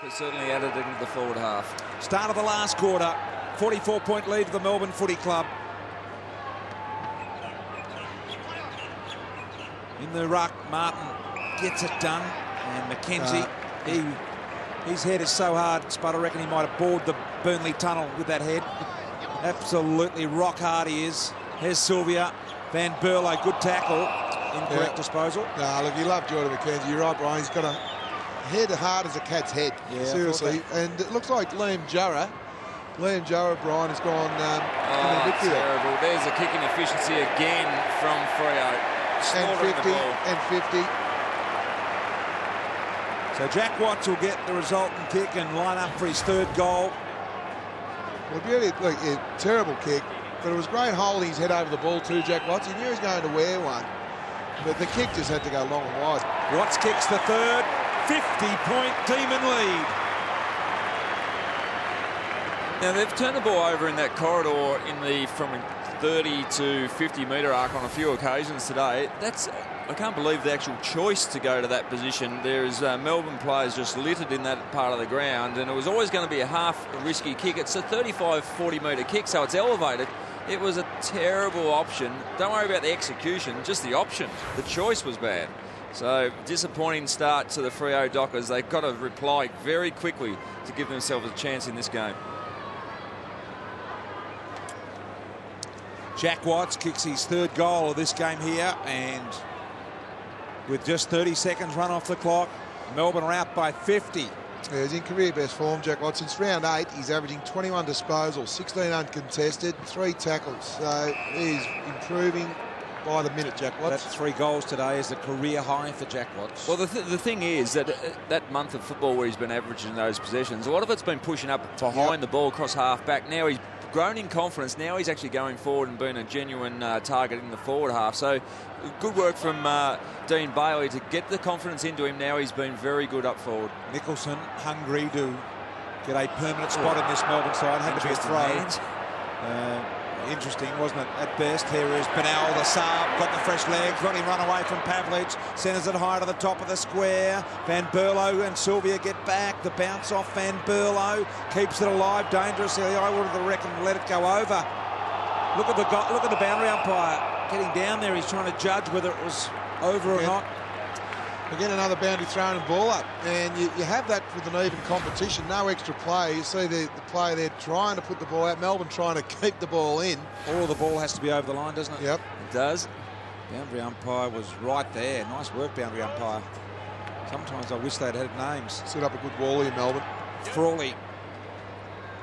but certainly added into the forward half. Start of the last quarter. 44-point lead to the Melbourne Footy Club. In the ruck, Martin gets it done. And McKenzie, his head is so hard, Spud, I reckon he might have bored the Burnley tunnel with that head. Absolutely rock hard he is. Here's Sylvia. Van Berlo, good tackle. Incorrect disposal. No, look, you love Jordan McKenzie. You're right, Brian. He's got a head hard as a cat's head. Yeah, seriously. And it looks like Liam Jarrah, Brian, has gone terrible. There's a kicking efficiency again from Freo. And 50. So Jack Watts will get the resultant kick and line up for his third goal. Well, really, look, terrible kick, but it was great holding his head over the ball too, Jack Watts. He knew he was going to wear one, but the kick just had to go long and wide. Watts kicks the third, 50-point Demon lead. Now, they've turned the ball over in that corridor from 30 to 50-metre arc on a few occasions today. I can't believe the actual choice to go to that position. There's Melbourne players just littered in that part of the ground, and it was always going to be a half risky kick. It's a 35, 40-metre kick, so it's elevated. It was a terrible option. Don't worry about the execution, just the option. The choice was bad. So, disappointing start to the Freo Dockers. They've got to reply very quickly to give themselves a chance in this game. Jack Watts kicks his third goal of this game here, and with just 30 seconds run off the clock, Melbourne are out by 50. Yeah, he's in career best form, Jack Watts. Since round 8, he's averaging 21 disposals, 16 uncontested, 3 tackles. So he's improving by the minute, Jack Watts. That's 3 goals today is a career high for Jack Watts. Well, the thing is that that month of football where he's been averaging those possessions, a lot of it's been pushing up behind the ball across half back. Now he's grown in confidence. Now he's actually going forward and being a genuine target in the forward half. So good work from Dean Bailey to get the confidence into him. Now he's been very good up forward. Nicholson hungry to get a permanent spot in this Melbourne side. Had to be a throw. Interesting, wasn't it, at best? Here is Benal, the sub, got the fresh legs, let him run away from Pavlich, centres it high to the top of the square. Van Berlo and Sylvia get back. The bounce off Van Berlo keeps it alive dangerously. I would have reckoned let it go over. Look at the boundary umpire getting down there. He's trying to judge whether it was over or not. Again, another boundary thrown and ball up. And you have that with an even competition, no extra play. You see the player there trying to put the ball out, Melbourne trying to keep the ball in. Or the ball has to be over the line, doesn't it? Yep. It does. Boundary umpire was right there. Nice work, boundary umpire. Sometimes I wish they'd had names. Set up a good wall in Melbourne. Frawley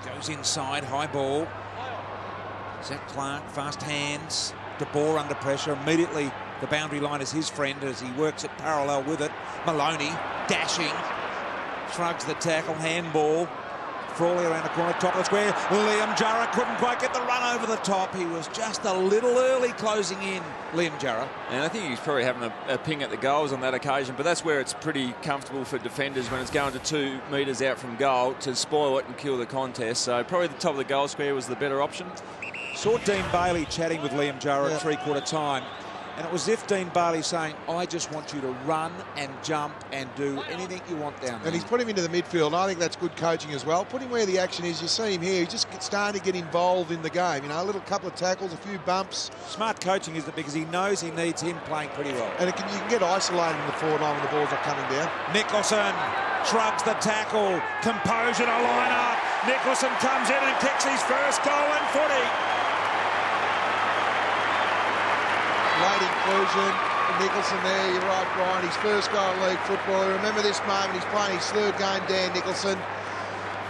goes inside, high ball. Zach Clark, fast hands. De Boer under pressure. Immediately the boundary line is his friend as he works it parallel with it. Maloney dashing, shrugs the tackle, handball. Frawley around the corner, top of the square. Liam Jarrah couldn't quite get the run over the top. He was just a little early closing in, Liam Jarrah. And I think he's probably having a ping at the goals on that occasion, but that's where it's pretty comfortable for defenders when it's going to 2 metres out from goal to spoil it and kill the contest. So probably the top of the goal square was the better option. Saw Dean Bailey chatting with Liam Jarrah at three-quarter time. And it was as if Dean Bailey saying, I just want you to run and jump and do anything you want down there. And he's put him into the midfield, and I think that's good coaching as well. Put him where the action is. You see him here, he's just starting to get involved in the game. You know, a little couple of tackles, a few bumps. Smart coaching, isn't it? Because he knows he needs him playing pretty well. And you can get isolated in the forward line when the balls are coming down. Nicholson shrugs the tackle. Composure to line up. Nicholson comes in and kicks his first goal in footy. Late inclusion, Nicholson there, you're right, Brian, his first goal in league football. Remember this moment, he's playing his third game, Dan Nicholson.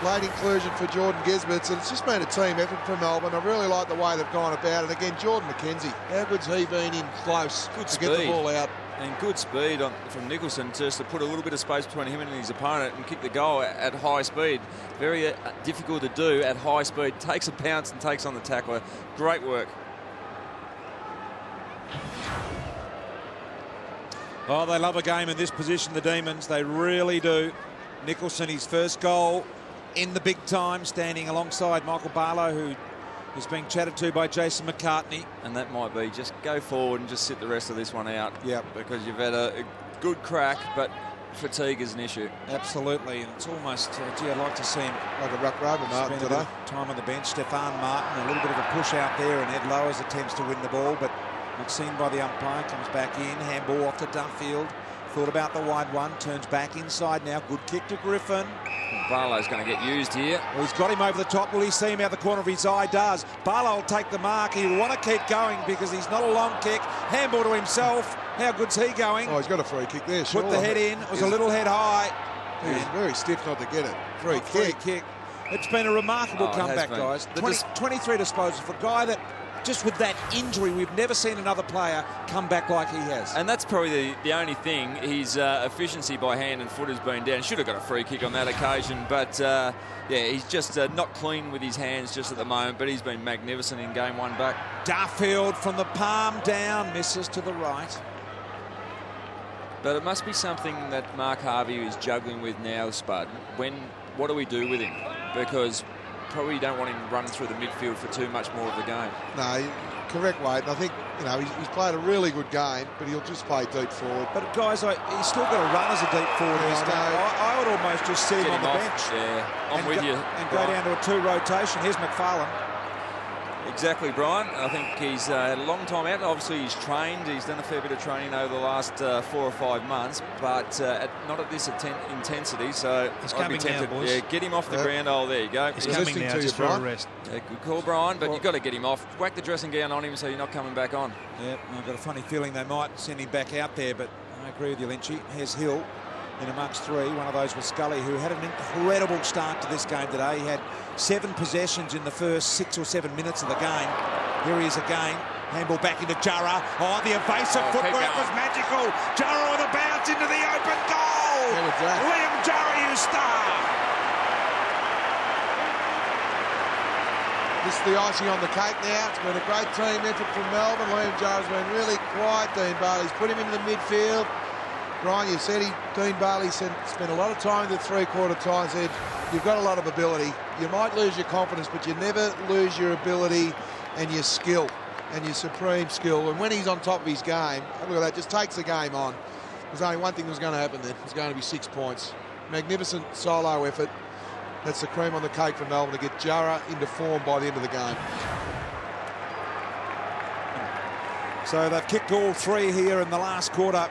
Late inclusion for Jordan Gisbert, and it's just been a team effort for Melbourne. I really like the way they've gone about it. Again, Jordan McKenzie, how good's he been in close to get the ball out? And good speed from Nicholson just to put a little bit of space between him and his opponent and kick the goal at high speed. Very difficult to do at high speed. Takes a bounce and takes on the tackler. Great work. Oh, they love a game in this position, the Demons. They really do. Nicholson, his first goal in the big time, standing alongside Michael Barlow, who is being chatted to by Jason McCartney. And that might be just go forward and just sit the rest of this one out. Yep. Because you've had a good crack, but fatigue is an issue. Absolutely, and it's almost, gee, I'd like to see him like a ruck rover, Martin, spend a bit of time on the bench. Stefan Martin, a little bit of a push out there, and Ed Lowers attempts to win the ball, but not seen by the umpire. Comes back in, handball off to Duffield. Thought about the wide one, turns back inside now. Good kick to Griffin. Barlow's going to get used here. Well, he's got him over the top. Will he see him out the corner of his eye? Does. Barlow will take the mark. He'll want to keep going because he's not a long kick. Handball to himself. How good's he going? Oh, he's got a free kick there. Put the head in. It was a little head high. He's very stiff not to get it. Free kick. It's been a remarkable comeback, guys. 23 disposals for a guy that, just with that injury, we've never seen another player come back like he has. And that's probably the only thing. His efficiency by hand and foot has been down. Should have got a free kick on that occasion, but yeah, he's just not clean with his hands just at the moment, but he's been magnificent in game one back. Duffield from the palm down, misses to the right. But it must be something that Mark Harvey is juggling with now, Spud. What do we do with him? Because probably don't want him running through the midfield for too much more of the game. No, correct, Wade. And I think, he's played a really good game, but he'll just play deep forward. But, guys, he's still got to run as a deep forward in this game. I would almost just see him on the bench. Yeah, I'm with you. And go down to a two rotation. Here's McFarlane. Exactly, Brian. I think he's had a long time out. Obviously, he's trained. He's done a fair bit of training over the last 4 or 5 months, but not at this intensity. So he's I'd coming be tempted. now, boys. Yeah, get him off the ground. Oh, there you go. He's coming now just for a rest. Yeah, good call, Brian. But you've got to get him off. Whack the dressing gown on him so you're not coming back on. Yeah, I've got a funny feeling they might send him back out there, but I agree with you, Lynchy. Here's Hill in amongst three. One of those was Scully, who had an incredible start to this game today. He had 7 possessions in the first 6 or 7 minutes of the game. Here he is again. Handball back into Jurra. Oh, the evasive footwork was magical. Jurra with a bounce into the open goal. Liam Jurra, you star. This is the icing on the cake now. It's been a great team effort from Melbourne. Liam Jurra's been really quiet. Dean Bailey's put him into the midfield. Brian, you said Dean Bailey spent a lot of time in the three-quarter time. Said, you've got a lot of ability. You might lose your confidence, but you never lose your ability and your skill and your supreme skill. And when he's on top of his game, look at that, just takes the game on. There's only one thing that was going to happen then. It was going to be 6 points. Magnificent solo effort. That's the cream on the cake for Melbourne to get Jurra into form by the end of the game. So they've kicked all 3 here in the last quarter,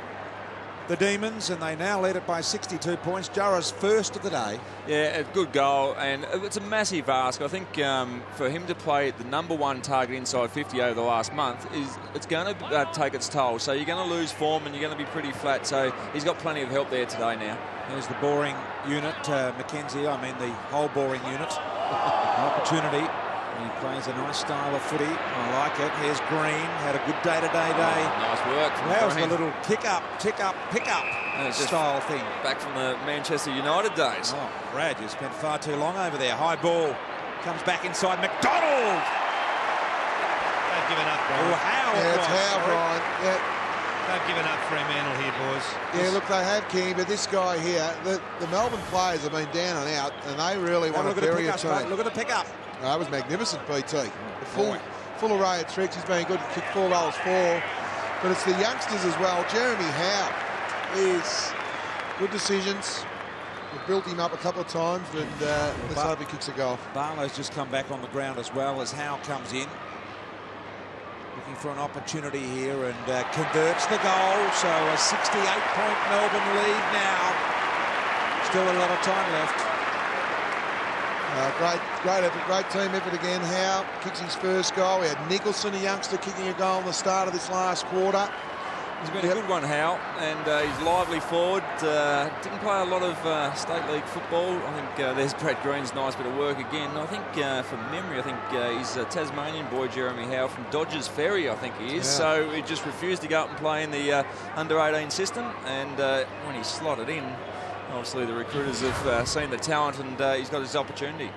the Demons, and they now lead it by 62 points. Jurra's first of the day. Yeah, a good goal, and it's a massive ask. I think for him to play the #1 target inside 50 over the last month, it's going to take its toll. So you're going to lose form and you're going to be pretty flat. So he's got plenty of help there today now. There's the boring unit, Mackenzie, the whole boring unit. An opportunity. He plays a nice style of footy. I like it. Here's Green. Had a good day-to-day day. Nice work. How's the little kick up, tick up, pick up style thing? Back from the Manchester United days. Oh, Brad, you spent far too long over there. High ball. Comes back inside McDonald. They've given up, Brian. Oh, Howe. Yeah, it's Howe, Brian. Yeah. They've given up Fremantle here, boys. Yeah, look, they have, King, but this guy here, the Melbourne players have been down and out, and they really want to bury a team. Look at the pick-up. That was magnificent, BT. Full array of tricks. He's been good to kick 4 goals, 4. But it's the youngsters as well. Jeremy Howe is good decisions. We've built him up a couple of times, and let's hope he kicks a goal. Barlow's just come back on the ground as well as Howe comes in. Looking for an opportunity here and converts the goal. So a 68-point Melbourne lead now. Still a lot of time left. Great effort, great team effort again. Howe kicks his first goal. We had Nicholson, a youngster, kicking a goal in the start of this last quarter. He's been a good one, Howe, and he's lively forward. Didn't play a lot of state league football. I think there's Brad Green's nice bit of work again. I think from memory, I think he's a Tasmanian boy, Jeremy Howe, from Dodgers Ferry, I think he is. Yeah. So he just refused to go up and play in the under-18 system, and when he slotted in, obviously the recruiters have seen the talent, and he's got his opportunity.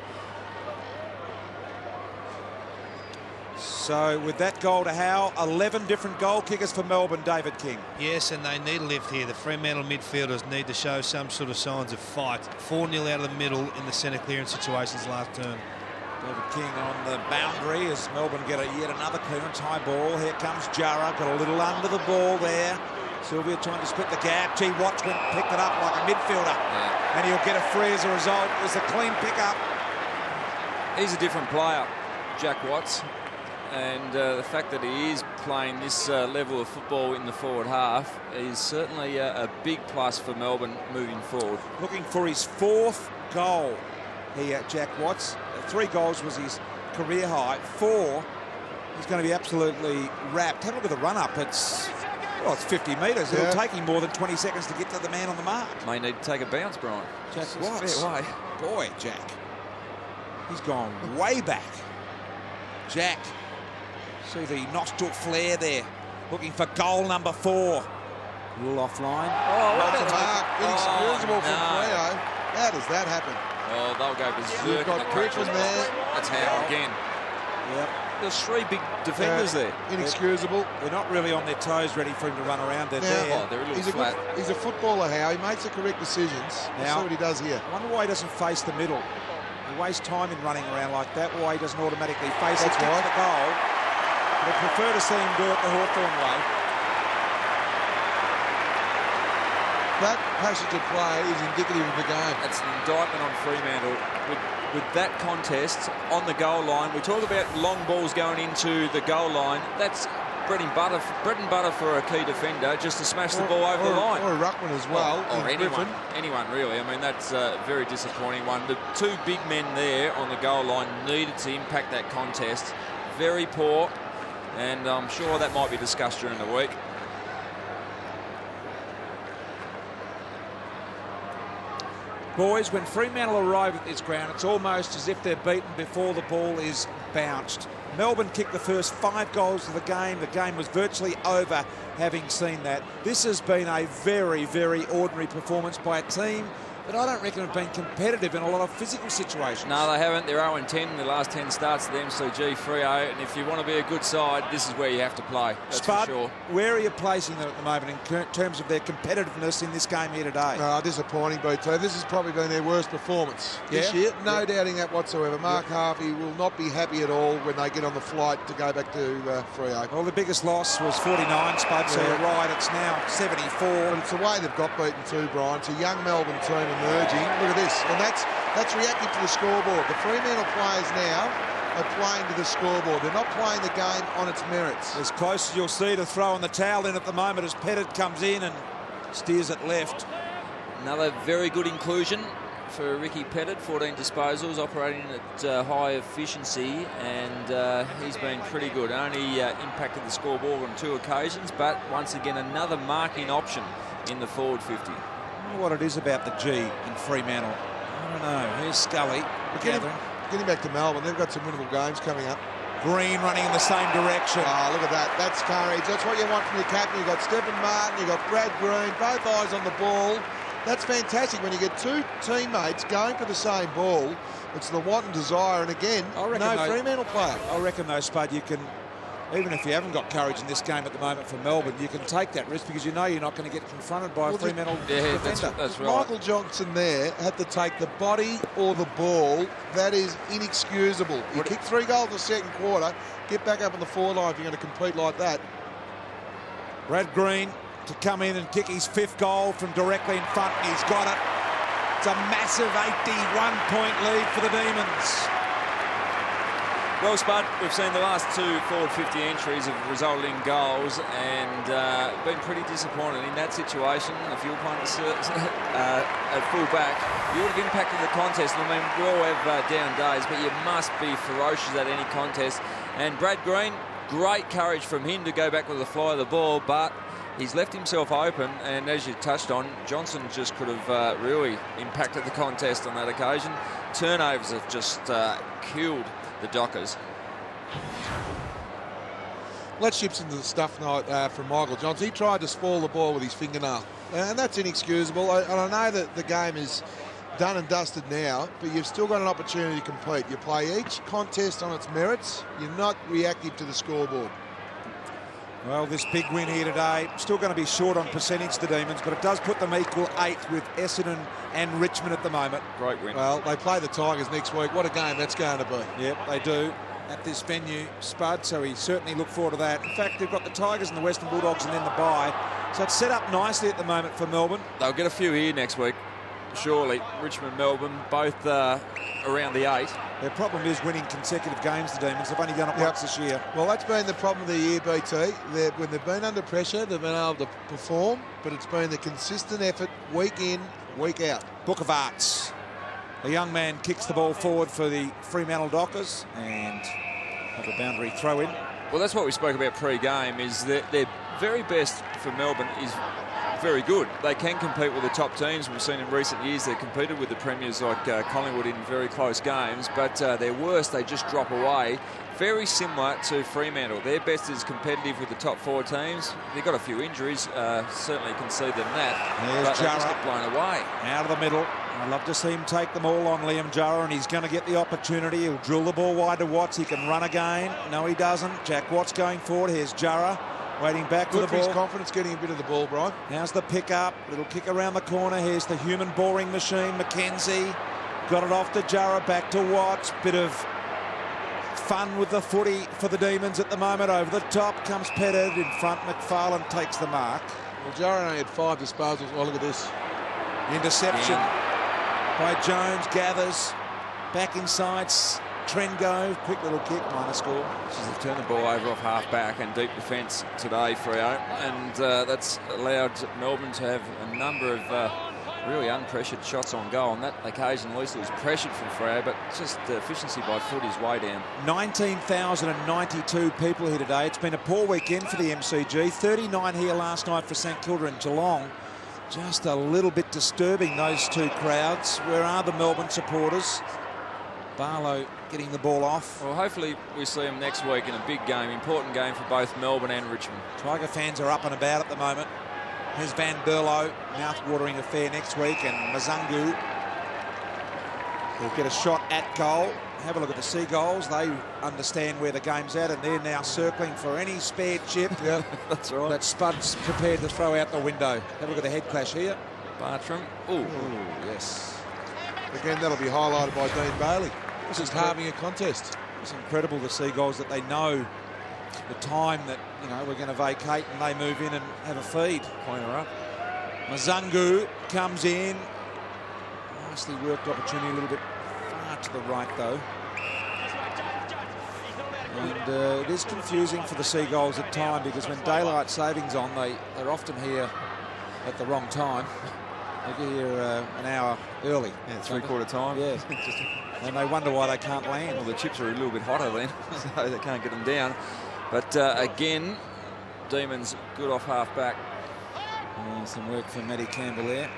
So with that goal to Howe, 11 different goal kickers for Melbourne, David King. Yes, and they need a lift here. The Fremantle midfielders need to show some sort of signs of fight. 4-0 out of the middle in the centre clearance situations last turn. David King on the boundary as Melbourne get yet another clearance. High ball. Here comes Jurra. Got a little under the ball there. Sylvia trying to split the gap. G. Watchman picked it up like a midfielder. And he'll get a free as a result. It was a clean pickup. He's a different player, Jack Watts. And the fact that he is playing this level of football in the forward half is certainly a big plus for Melbourne moving forward. Looking for his 4th goal here, Jack Watts. 3 goals was his career high. 4, he's going to be absolutely wrapped. Have a look at the run-up. It's 50 metres. It'll take him more than 20 seconds to get to the man on the mark. May need to take a bounce, Brian. Jack Watts. Fair way. Boy, Jack. He's gone way back. Jack. See the nostril flare there. Looking for goal number 4. A little offline. That's a mark. Inexcusable from Freo. How does that happen? Oh, they'll go berserk. You've got Griffin there. That's how again. Yep. There's 3 big defenders there. Inexcusable. They're not really on their toes ready for him to run around. They're Now, there. They're a little flat. He's a footballer, How he makes the correct decisions. Let's see what he does here. I wonder why he doesn't face the middle. He wastes time in running around like that. Why he doesn't automatically face it, That's right. the goal. But I prefer to see him do it the Hawthorn way. That passage of play is indicative of the game. That's an indictment on Fremantle. With that contest on the goal line, we talk about long balls going into the goal line. That's bread and butter for a key defender, just to smash the ball over the line. Or a ruckman as well. Or anyone really. I mean, that's a very disappointing one. The 2 big men there on the goal line needed to impact that contest. Very poor, and I'm sure that might be discussed during the week. Boys, when Fremantle arrive at this ground, it's almost as if they're beaten before the ball is bounced. Melbourne kicked the first 5 goals of the game. The game was virtually over having seen that. This has been a very, very ordinary performance by a team that I don't reckon have been competitive in a lot of physical situations. No, they haven't. They're 0-10 in the last 10 starts of the MCG Freo, and if you want to be a good side, this is where you have to play. That's Spud, for sure. where are you placing them at the moment in terms of their competitiveness in this game here today? Disappointing, BT. This has probably been their worst performance this year. No doubting that whatsoever. Mark Harvey will not be happy at all when they get on the flight to go back to Freo. Well, the biggest loss was 49, Spud, so you're right. It's now 74. But it's the way they've got beaten too, Brian. It's a young Melbourne team emerging. Look at this. And that's reactive to the scoreboard. The Fremantle players now are playing to the scoreboard. They're not playing the game on its merits. As close as you'll see to throwing the towel in at the moment as Pettit comes in and steers it left. Another very good inclusion for Ricky Pettit. 14 disposals, operating at high efficiency, and he's been pretty good. Only impacted the scoreboard on 2 occasions, but once again another marking option in the forward 50. I don't know what it is about the G in Fremantle. I don't know. Here's Scully. Getting back to Melbourne, they've got some winnable games coming up. Green running in the same direction. Oh, look at that. That's courage. That's what you want from your captain. You've got Stephen Martin, you've got Brad Green, both eyes on the ball. That's fantastic when you get 2 teammates going for the same ball. It's the want and desire, and again, no Fremantle player. I reckon though, Spud, you can, even if you haven't got courage in this game at the moment for Melbourne, you can take that risk because you know you're not going to get confronted by a Fremantle defender. That's right. Michael Johnson there had to take the body or the ball. That is inexcusable. You kick 3 goals in the second quarter, get back up on the forward line if you're going to compete like that. Brad Green to come in and kick his 5th goal from directly in front, and he's got it. It's a massive 81-point lead for the Demons. Well, Spud, we've seen the last 2 forward 50 entries have resulted in goals, and been pretty disappointed in that situation. If you were playing at full back, you would have impacted the contest. I mean, we all have down days, but you must be ferocious at any contest. And Brad Green, great courage from him to go back with the fly of the ball, but he's left himself open, and as you touched on, Johnson just could have really impacted the contest on that occasion. Turnovers have just killed the Dockers. Let's shift into the stuff now from Michael Johnson. He tried to spoil the ball with his fingernail, and that's inexcusable. And I know that the game is done and dusted now, but you've still got an opportunity to compete. You play each contest on its merits. You're not reactive to the scoreboard. Well, this big win here today, still going to be short on percentage, the Demons, but it does put them equal 8th with Essendon and Richmond at the moment. Great win. Well, they play the Tigers next week. What a game that's going to be. Yep, they do at this venue, Spud, so we certainly look forward to that. In fact, they've got the Tigers and the Western Bulldogs and then the bye. So it's set up nicely at the moment for Melbourne. They'll get a few here next week, surely. Richmond, Melbourne, both around the 8. Their problem is winning consecutive games, the Demons. They've only done it once this year. Well, that's been the problem of the year, BT. When they've been under pressure, they've been able to perform, but it's been the consistent effort week in, week out. Book of Arts. The young man kicks the ball forward for the Fremantle Dockers and have a boundary throw in. Well, that's what we spoke about pre-game, is that their very best for Melbourne is very good. They can compete with the top teams. We've seen in recent years they've competed with the premiers like Collingwood in very close games, but their worst, they just drop away. Very similar to Fremantle. Their best is competitive with the top 4 teams. They've got a few injuries, certainly concede them that. There's but they Jarrah. just get blown away. Out of the middle. I'd love to see him take them all on Liam Jarrah, and he's going to get the opportunity. He'll drill the ball wide to Watts. He can run again. No, he doesn't. Jack Watts going forward. Here's Jarrah waiting back for the Good for ball. his confidence, getting a bit of the ball, Brian. How's the pick up? Little kick around the corner. Here's the human boring machine. McKenzie got it off to Jarrah, back to Watts. Bit of fun with the footy for the Demons at the moment. Over the top comes Pettit in front. McFarlane takes the mark. Well, Jarrah only had 5 disposals. Oh, look at this. Interception by Jones, gathers back inside. Trengo, quick little kick, minor score. They've turned the ball over off half-back and deep defence today, Freo, and that's allowed Melbourne to have a number of really unpressured shots on goal. On that occasion, at least it was pressured from Freo, but just the efficiency by foot is way down. 19,092 people here today. It's been a poor weekend for the MCG. 39 here last night for St Kilda and Geelong. Just a little bit disturbing, those two crowds. Where are the Melbourne supporters? Barlow getting the ball off. Well, hopefully we see them next week in a big game, important game for both Melbourne and Richmond. Tiger fans are up and about at the moment. Here's Van Berlo, mouth-watering affair next week, and Mazungu will get a shot at goal. Have a look at the Seagulls. They understand where the game's at, and they're now circling for any spare chip. Yeah, that's right. That Spud's prepared to throw out the window. Have a look at the head clash here. Bartram. Ooh, yes. Again, that'll be highlighted by Dean Bailey. This is halving a contest. It's incredible, the Seagulls, that they know the time that, you know, we're going to vacate, and they move in and have a feed. Point her up. Mazungu comes in. Nicely worked opportunity, a little bit far to the right, though. And it is confusing for the Seagulls at time, because when daylight savings on, they're often here at the wrong time. They get here an hour early. Yeah, three-quarter time. Yeah. And they wonder why they can't land. Well, the chips are a little bit hotter then, so they can't get them down. But again, Demons good off half-back. Some work for Matty Campbell there,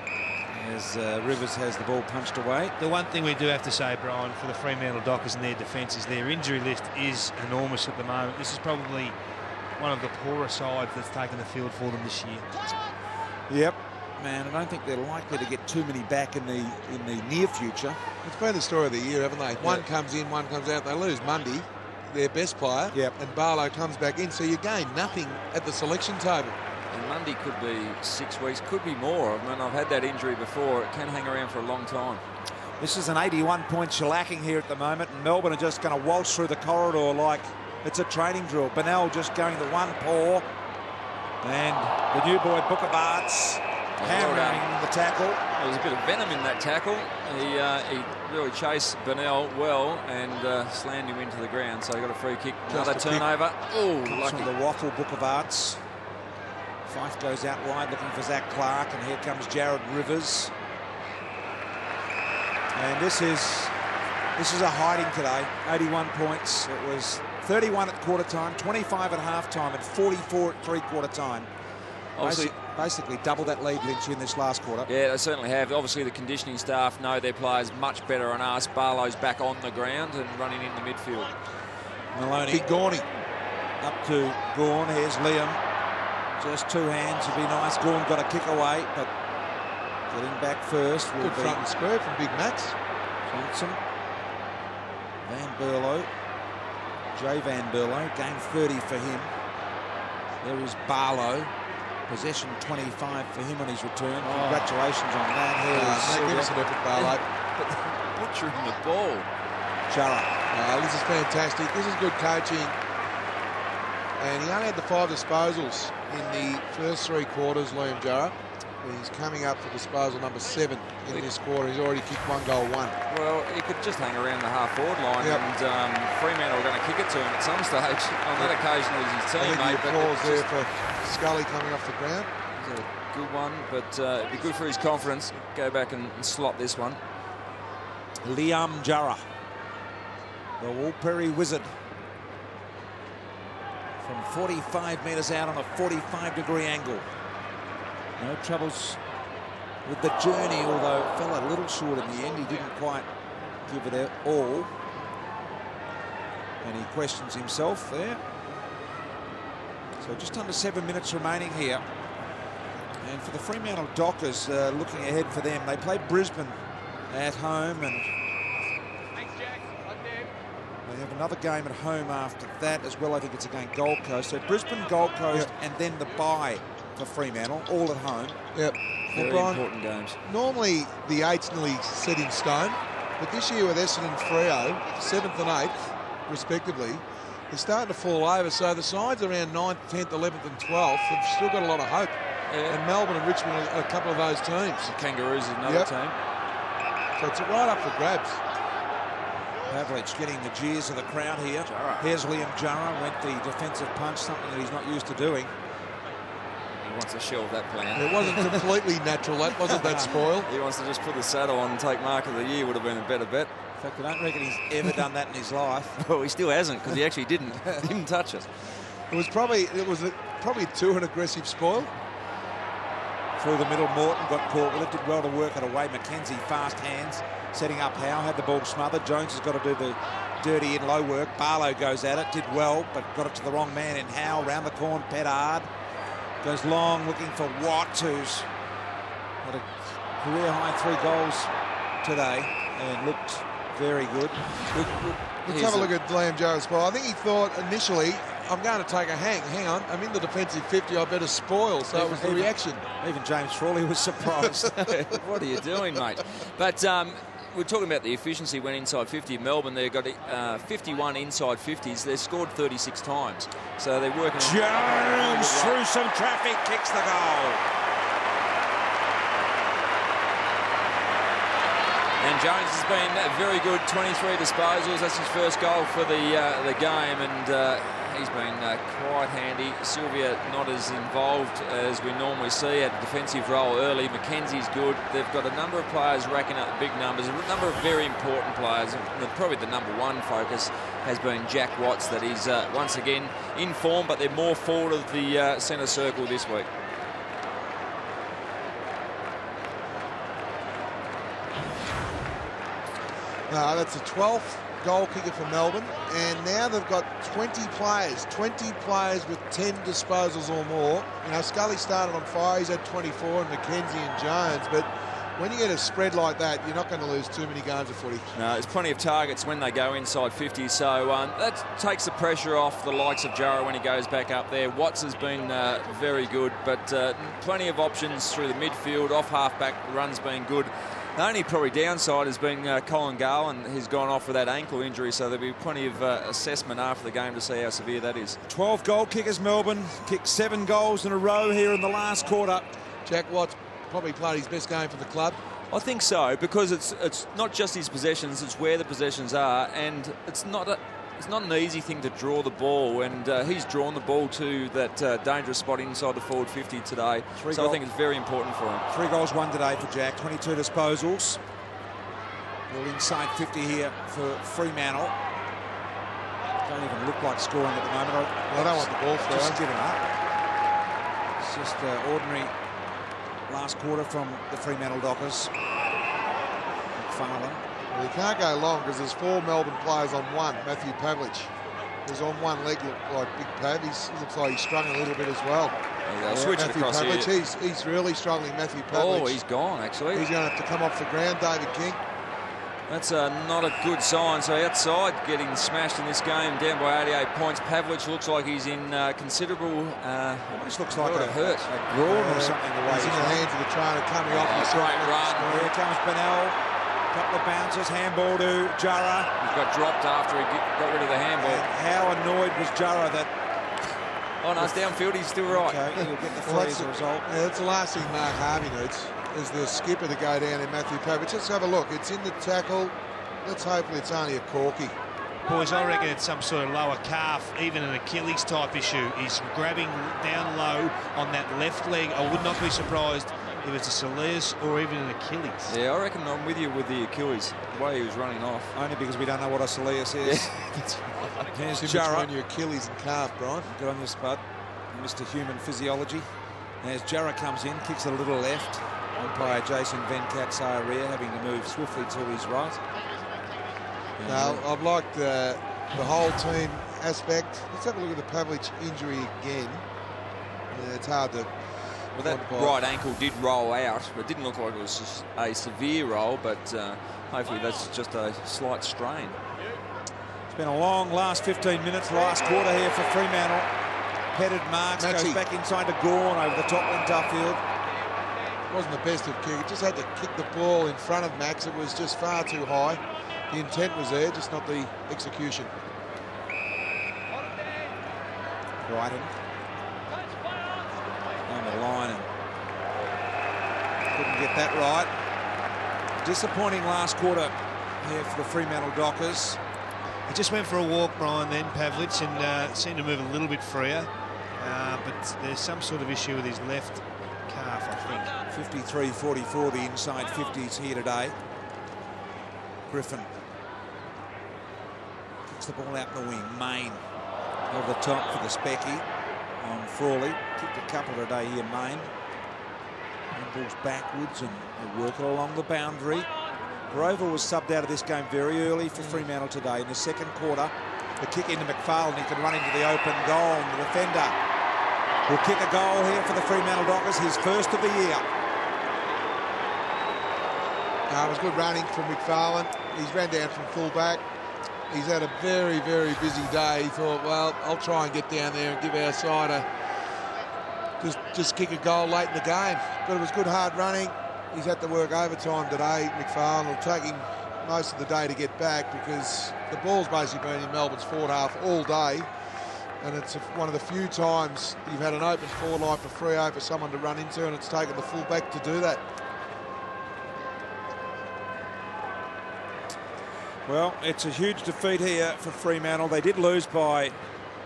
as Rivers has the ball punched away. The one thing we do have to say, Brian, for the Fremantle Dockers and their defence is their injury list is enormous at the moment. This is probably one of the poorer sides that's taken the field for them this year. Yep. Man, I don't think they're likely to get too many back in the near future. It's been the story of the year, haven't they? One comes in, one comes out. They lose Mundy, their best player, and Barlow comes back in. So you gain nothing at the selection table. And Mundy could be 6 weeks, could be more. I mean, I've had that injury before. It can hang around for a long time. This is an 81-point shellacking here at the moment, and Melbourne are just going to waltz through the corridor like it's a training drill. Bennell just going the one paw, and the new boy, Book of Arts, hammering the tackle. There was a bit of venom in that tackle. He really chased Bennell well and slammed him into the ground. So he got a free kick. Another turnover. Oh, lucky. From the waffle, Book of Arts. Fife goes out wide looking for Zach Clark, and here comes Jared Rivers. And this is a hiding today. 81 points. It was 31 at quarter time, 25 at half time, and 44 at three-quarter time. Basically double that lead, Lynch, in this last quarter. Yeah, they certainly have. Obviously, the conditioning staff know their players much better than us. Barlow's back on the ground and running in the midfield. Maloney. Big Gorney. Up to Gawn. Here's Liam. Just two hands would be nice. Gawn got a kick away, but getting back first will Good be front and square from Big Max. Johnson. Van Berlo. Jay Van Berlo. Game 30 for him. There is Barlow. Possession 25 for him on his return. Congratulations on that. Magnificent effort, Barlow. But butchering the ball. Jarrah. This is fantastic. This is good coaching. And he only had the 5 disposals in the first 3 quarters, Liam Jarrah. He's coming up for disposal number 7 in this quarter. He's already kicked 1 goal, 1. Well, he could just hang around the half-forward line, and Fremantle are going to kick it to him at some stage. On that occasion, it was his teammate. Applause there for Scully coming off the ground. It's a good one, but it'd be good for his confidence. Go back and slot this one. Liam Jarrah, the Woolperry Wizard, from 45 metres out on a 45-degree angle. No troubles with the journey, although fell a little short in the end. He didn't quite give it all. And he questions himself there. So just under 7 minutes remaining here. And for the Fremantle Dockers, looking ahead for them, they play Brisbane at home, and they have another game at home after that as well. I think it's against Gold Coast. So Brisbane, Gold Coast, and then the bye for Fremantle, all at home. Yep. Very important games. Normally the 8's nearly set in stone, but this year with Essendon and Freo, 7th and 8th, respectively, they're starting to fall over. So the sides around 9th, 10th, 11th and 12th have still got a lot of hope. Yeah. And Melbourne and Richmond are a couple of those teams. The Kangaroos is another team. So it's right up for grabs. Pavlich getting the jeers of the crowd here. Here's Liam Jarrah, went the defensive punch, something that he's not used to doing. He wants to shelve that plan. It wasn't completely natural, that wasn't that spoil. He wants to just put the saddle on and take mark of the year. Would have been a better bet. In fact, I don't reckon he's ever done that in his life. Well, he still hasn't, because he actually didn't touch it. It was probably too an aggressive spoil. Through the middle, Morton got caught with it, did well to work it away. McKenzie, fast hands, setting up Howe, had the ball smothered. Jones has got to do the dirty in low work. Barlow goes at it, did well, but got it to the wrong man in Howe. Round the corner, Pedard goes long, looking for Watts, who's had a career-high 3 goals today and looked very good. Let's have a look at Liam Jarrah's spoil. I think he thought initially, I'm going to take a hang on, I'm in the defensive 50, I better spoil. So it was the reaction. Even James Frawley was surprised. What are you doing, mate? But we're talking about the efficiency when inside 50. Melbourne, they've got 51 inside 50s. They've scored 36 times. So they're working. Jones through some traffic, kicks the goal. And Jones has been very good, 23 disposals. That's his first goal for the game, and he's been quite handy. Sylvia not as involved as we normally see at a defensive role early. McKenzie's good. They've got a number of players racking up big numbers, a number of very important players. Probably the number one focus has been Jack Watts, that he's once again in form, but they're more forward of the centre circle this week. No, that's the 12th goal kicker for Melbourne, and now they've got 20 players with 10 disposals or more. You know, Scully started on fire, he's had 24, and McKenzie and Jones, but when you get a spread like that, you're not going to lose too many games of footy. No, there's plenty of targets when they go inside 50, so that takes the pressure off the likes of Jarrah when he goes back up there. Watts has been very good, but plenty of options through the midfield, off half-back, the run's been good. The only probably downside has been Colin Garland, who's gone off with that ankle injury, so there'll be plenty of assessment after the game to see how severe that is. 12 goal kickers, Melbourne. Kicked 7 goals in a row here in the last quarter. Jack Watts probably played his best game for the club. I think so, because it's not just his possessions, it's where the possessions are, and it's not an easy thing to draw the ball, and he's drawn the ball to that dangerous spot inside the forward 50 today. So I think it's very important for him. 3 goals, 1 today for Jack, 22 disposals. Well, inside 50 here for Fremantle. Don't even look like scoring at the moment. I don't want the ball through. Just given up. It's just ordinary last quarter from the Fremantle Dockers. McFarlane. Well, he can't go long because there's 4 Melbourne players on one. Matthew Pavlich is on one leg, like Big Pav. He looks like he's struggling a little bit as well. Yeah, switch it across Pavlich, here. He's really struggling, Matthew Pavlich. Oh, he's gone, actually. He's going to have to come off the ground, David King. That's not a good sign. So outside getting smashed in this game, down by 88 points. Pavlich looks like he's in considerable... almost looks like a hurt. A groin or something. He's in the hands of the trainer coming off. Great run. Here comes Bennell. Couple of bounces, handball to Jarrah. He got dropped after he got rid of the handball. And how annoyed was Jarrah that Oh, no, it's downfield. He's still right. Okay, he'll get the free as a result. Yeah, that's the last thing Mark Harvey needs, is the skipper to go down in Matthew Pavich. Let's have a look. It's in the tackle. Let's hopefully it's only a corky. Boys, I reckon it's some sort of lower calf, even an Achilles type issue. He's grabbing down low on that left leg. I would not be surprised if it's a soleus or even an Achilles. Yeah, I reckon I'm with you with the Achilles, the way he was running off. Only because we don't know what a soleus is. Yeah. Here's It's Jarrah. between your Achilles and calf, Brian. Good on you, Spud. Mr. Human Physiology. As Jarrah comes in, kicks it a little left. Umpire Jason Venkat-Saharia having to move swiftly to his right. No, I've liked the whole team aspect. Let's have a look at the Pavlich injury again. Yeah, it's hard to... Well, that right ankle did roll out, but it didn't look like it was just a severe roll, but hopefully that's just a slight strain. It's been a long last 15 minutes, last quarter here for Fremantle. Petted Marks goes back inside to Gawn over the top end Duffield. Wasn't the best of kick. It just had to kick the ball in front of Max. It was just far too high. The intent was there, just not the execution. Brighton on the line and couldn't get that right. Disappointing last quarter here for the Fremantle Dockers. He just went for a walk, Brian, then Pavlich, and seemed to move a little bit freer. But there's some sort of issue with his left calf, I think. 53-44, the inside 50s here today. Griffin kicks the ball out in the wing. Main over the top for the Specky on Frawley. Kicked a couple today here, Main. Ball's backwards and they work it along the boundary. Grover was subbed out of this game very early for Fremantle today. In the second quarter, the kick into McFarlane. He can run into the open goal. And the defender will kick a goal here for the Fremantle Dockers, his first of the year. It was good running from McFarlane. He's ran down from full-back. He's had a very, very busy day. He thought, well, I'll try and get down there and give our side a just kick a goal late in the game. But it was good hard running. He's had to work overtime today. McFarlane will take him most of the day to get back because the ball's basically been in Melbourne's forward half all day. And it's one of the few times you've had an open forward line for Freo for someone to run into, and it's taken the full-back to do that. Well, it's a huge defeat here for Fremantle. They did lose by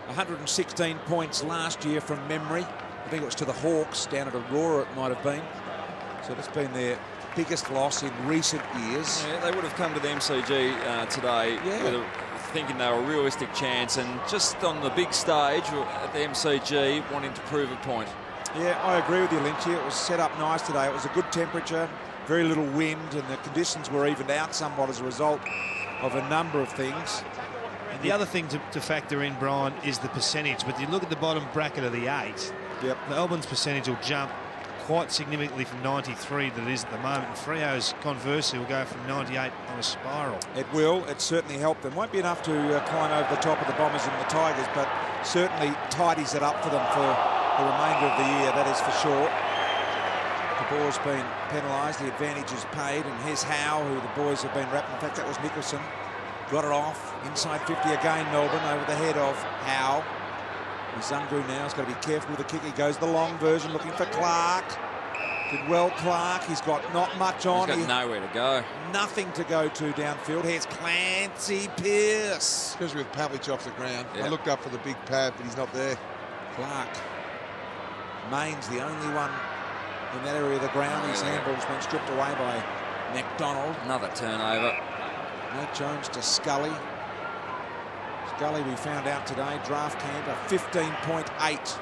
116 points last year from memory. I think it was to the Hawks down at Aurora it might have been. So that's been their biggest loss in recent years. Yeah, they would have come to the MCG today thinking they were a realistic chance, and just on the big stage at the MCG wanting to prove a point. Yeah, I agree with you, Lynchy. It was set up nice today. It was a good temperature, very little wind, and the conditions were evened out somewhat as a result of a number of things. And the other thing to factor in, Brian, is the percentage. But you look at the bottom bracket of the 8, Melbourne's percentage will jump quite significantly from 93 that it is at the moment. And Freo's, conversely, will go from 98 on a spiral. It will. It certainly helped them. Won't be enough to climb over the top of the Bombers and the Tigers, but certainly tidies it up for them for the remainder of the year, that is for sure. The ball's been penalised, the advantage is paid, and here's Howe, who the boys have been wrapped. In fact, that was Nicholson. Got it off. Inside 50 again, Melbourne, over the head of Howe. Zungu now has got to be careful with the kick. He goes the long version, looking for Clark. Did well, Clark. He's got not much on. He's got nowhere to go. Nothing to go to downfield. Here's Clancy Pearce. Especially with Pavlich off the ground. Yep. I looked up for the big pad, but he's not there. Clark. Main's the only one in that area of the ground. His handball's been stripped away by McDonald. Another turnover. Nate Jones to Scully. Scully, we found out today, draft camp, a 15.8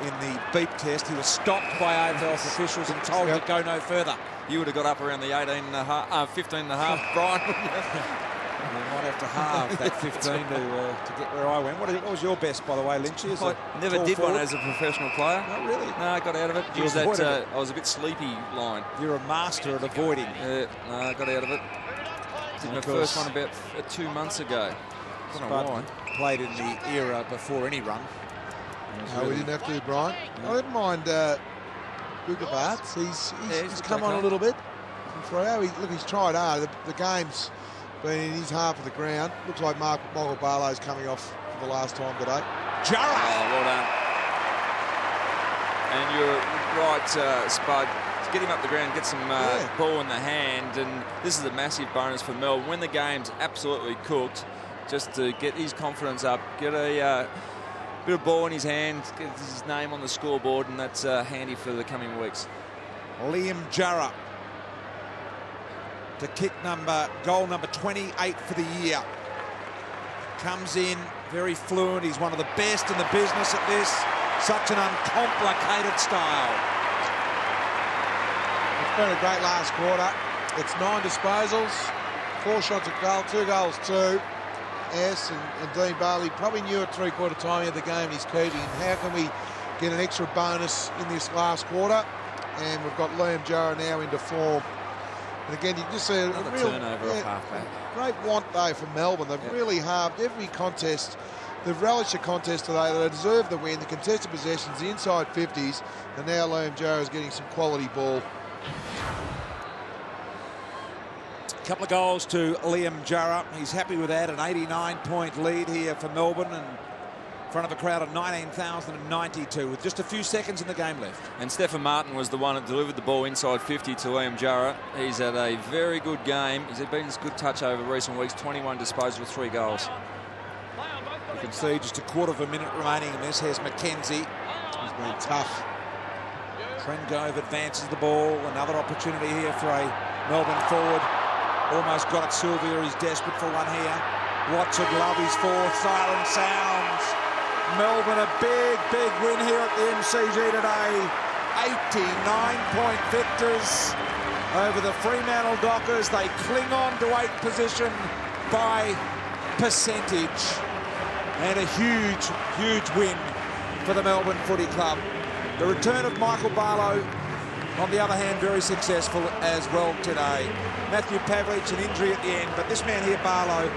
in the beep test. He was stopped by AFL officials and told to go no further. You would have got up around the 15 and a half, Brian. I might have to halve that 15 to get where I went. What was your best, by the way, Lynchy? I never did one as a professional player. Not really? No, I got out of it. You Used avoided that, it. I was a bit sleepy line. You're a master at avoiding. No, I got out of it. Did my first one about 2 months ago. I don't know why. Played in the era before any run. No, we didn't have to, Brian. I didn't mind Luca Bartz. He's come on a little bit from Freo. He's tried hard. The game's been in his half of the ground. Looks like Michael Barlow's coming off for the last time today. Jarrah! Oh, well done. And you're right, Spud. Get him up the ground, get some ball in the hand, and this is a massive bonus for Melbourne. When the game's absolutely cooked, just to get his confidence up, get a bit of ball in his hand, get his name on the scoreboard, and that's handy for the coming weeks. Liam Jarrah to kick goal number 28 for the year. Comes in very fluent. He's one of the best in the business at this. Such an uncomplicated style. It's been a great last quarter. It's 9 disposals, 4 shots at goal, 2 goals, 2. And Dean Barley probably knew at three-quarter time of the game he's keeping. How can we get an extra bonus in this last quarter? And we've got Liam Jarrah now into form. And again, you just see a real turnover off half-back. Great want, though, from Melbourne. They've really halved every contest. They've relished the contest today. They deserve the win. The contested possessions, the inside 50s. And now Liam Jarrah is getting some quality ball. A couple of goals to Liam Jarrah. He's happy with that. An 89-point lead here for Melbourne in front of a crowd of 19,092 with just a few seconds in the game left. And Stephen Martin was the one that delivered the ball inside 50 to Liam Jarrah. He's had a very good game. He's been a good touch over recent weeks. 21 disposals, 3 goals. You can see just a quarter of a minute remaining in this. Here's McKenzie. He's been tough. Trengove advances the ball. Another opportunity here for a Melbourne forward. Almost got it, Sylvia. He's desperate for one here. Watts would love his fourth. Silent sounds. Melbourne a big, big win here at the MCG today. 89-point victors over the Fremantle Dockers. They cling on to 8th position by percentage. And a huge, huge win for the Melbourne Footy Club. The return of Michael Barlow, on the other hand, very successful as well today. Matthew Pavlich, an injury at the end, but this man here, Barlow,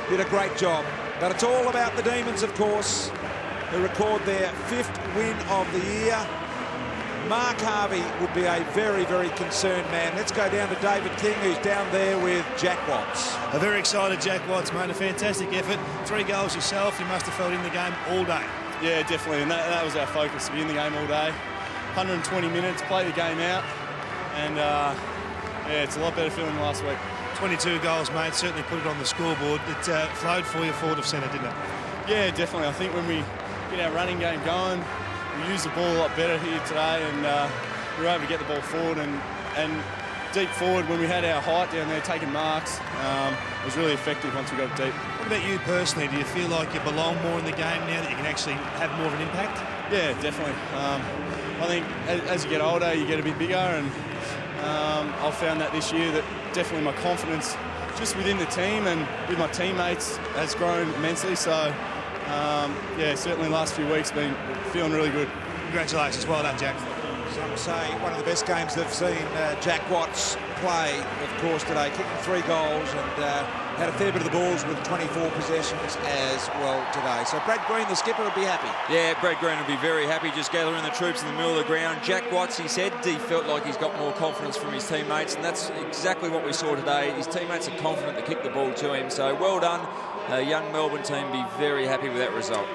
did a great job. But it's all about the Demons, of course, who record their 5th win of the year. Mark Harvey would be a very, very concerned man. Let's go down to David King, who's down there with Jack Watts. A very excited Jack Watts, mate. A fantastic effort. 3 goals yourself. You must have felt in the game all day. Yeah, definitely. And that was our focus, to be in the game all day. 120 minutes, play the game out. And, yeah, it's a lot better feeling than last week. 22 goals, mate. Certainly put it on the scoreboard. It flowed for you forward of centre, didn't it? Yeah, definitely. I think when we get our running game going, we use the ball a lot better here today, and we were able to get the ball forward and deep forward when we had our height down there taking marks. It was really effective once we got it deep. What about you personally? Do you feel like you belong more in the game now, that you can actually have more of an impact? Yeah, definitely. I think as you get older, you get a bit bigger, and I've found that this year that definitely my confidence just within the team and with my teammates has grown immensely. So, yeah, certainly the last few weeks been feeling really good. Congratulations. Well done, Jack. Some say one of the best games they've seen Jack Watts play, of course, today, kicking 3 goals and had a fair bit of the balls with 24 possessions as well today. So Brad Green, the skipper, would be happy. Yeah, Brad Green would be very happy, just gathering the troops in the middle of the ground. Jack Watts, he said he felt like he's got more confidence from his teammates, and that's exactly what we saw today. His teammates are confident to kick the ball to him, so well done. Young Melbourne team be very happy with that result.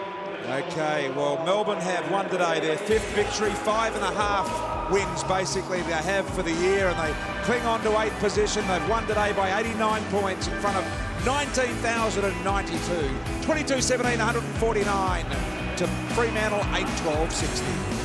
Okay, well, Melbourne have won today, their 5th victory, 5.5 wins basically they have for the year, and they cling on to 8th position. They've won today by 89 points in front of 19,092. 22-17, 149 to Fremantle, 8-12-60.